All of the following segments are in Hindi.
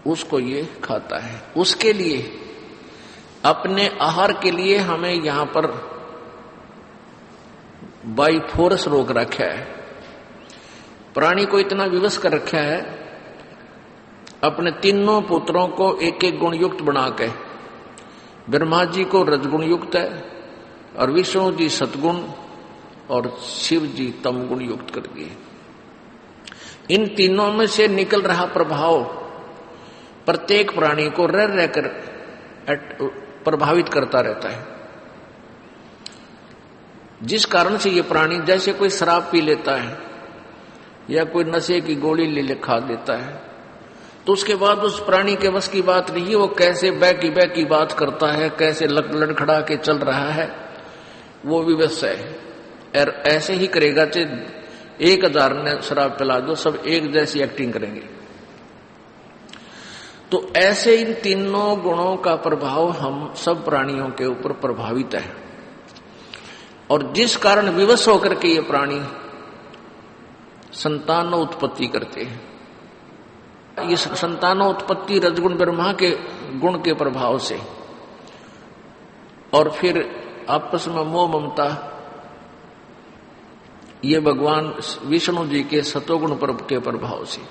उसको ये खाता है। उसके लिए, अपने आहार के लिए हमें यहां पर बाई फोर्स रोक रखा है। प्राणी को इतना विवश कर रखा है, अपने तीनों पुत्रों को एक एक गुण युक्त बना के, ब्रह्मा जी को रजगुण युक्त है और विष्णु जी सतगुण और शिव जी तम गुण युक्त कर दिए। इन तीनों में से निकल रहा प्रभाव प्रत्येक प्राणी को रह रहकर प्रभावित करता रहता है, जिस कारण से ये प्राणी जैसे कोई शराब पी लेता है या कोई नशे की गोली ले खा लेता है, तो उसके बाद उस प्राणी के बस की बात नहीं है, वो कैसे बै की बात करता है, कैसे लड़खड़ा के चल रहा है, वो विवश है। और ऐसे ही करेगा, चाहे 1000 ने शराब पिला दो, सब एक जैसी एक्टिंग करेंगे। तो ऐसे इन तीनों गुणों का प्रभाव हम सब प्राणियों के ऊपर प्रभावित है, और जिस कारण विवश होकर के ये प्राणी संतानोत्पत्ति करते हैं। इस संतानोत्पत्ति रजगुण ब्रह्मा के गुण के प्रभाव से, और फिर आपस में मोह ममता ये भगवान विष्णु जी के सतोगुण के प्रभाव से,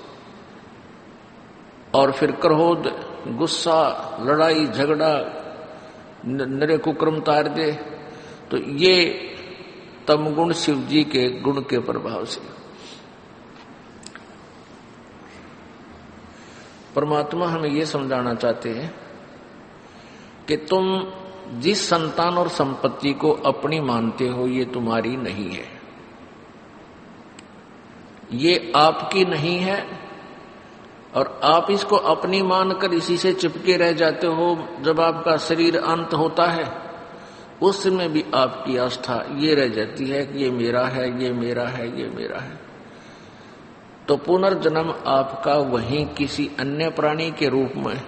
और फिर क्रोध, गुस्सा, लड़ाई झगड़ा, नरे कुक्रम तार दे, तो ये तमगुण शिव जी के गुण के प्रभाव से। परमात्मा हमें ये समझाना चाहते हैं कि तुम जिस संतान और संपत्ति को अपनी मानते हो, ये तुम्हारी नहीं है, ये आपकी नहीं है, और आप इसको अपनी मानकर इसी से चिपके रह जाते हो। जब आपका शरीर अंत होता है, उस समय भी आपकी आस्था ये रह जाती है कि ये मेरा है, ये मेरा है, ये मेरा है। तो पुनर्जन्म आपका वहीं किसी अन्य प्राणी के रूप में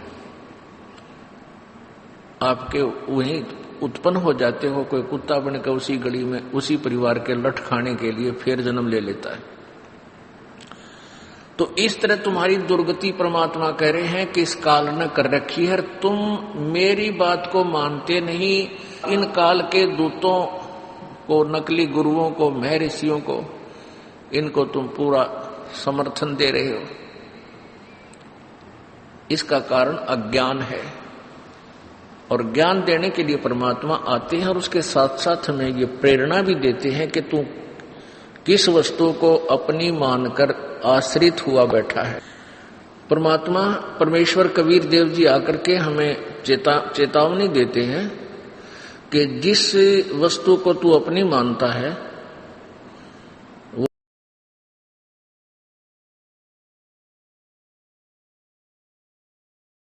आपके वहीं उत्पन्न हो जाते हो। कोई कुत्ता बनकर उसी गली में उसी परिवार के लठ खाने के लिए फिर जन्म ले लेता है। तो इस तरह तुम्हारी दुर्गति परमात्मा कह रहे हैं कि इस काल ने कर रखी है, तुम मेरी बात को मानते नहीं। इन काल के दूतों को, नकली गुरुओं को, महर्षियों को, इनको तुम पूरा समर्थन दे रहे हो। इसका कारण अज्ञान है, और ज्ञान देने के लिए परमात्मा आते हैं, और उसके साथ साथ हमें ये प्रेरणा भी देते हैं कि तू किस वस्तु को अपनी मानकर आश्रित हुआ बैठा है। परमात्मा परमेश्वर कबीर देव जी आकर के हमें चेतावनी देते हैं कि जिस वस्तु को तू अपनी मानता है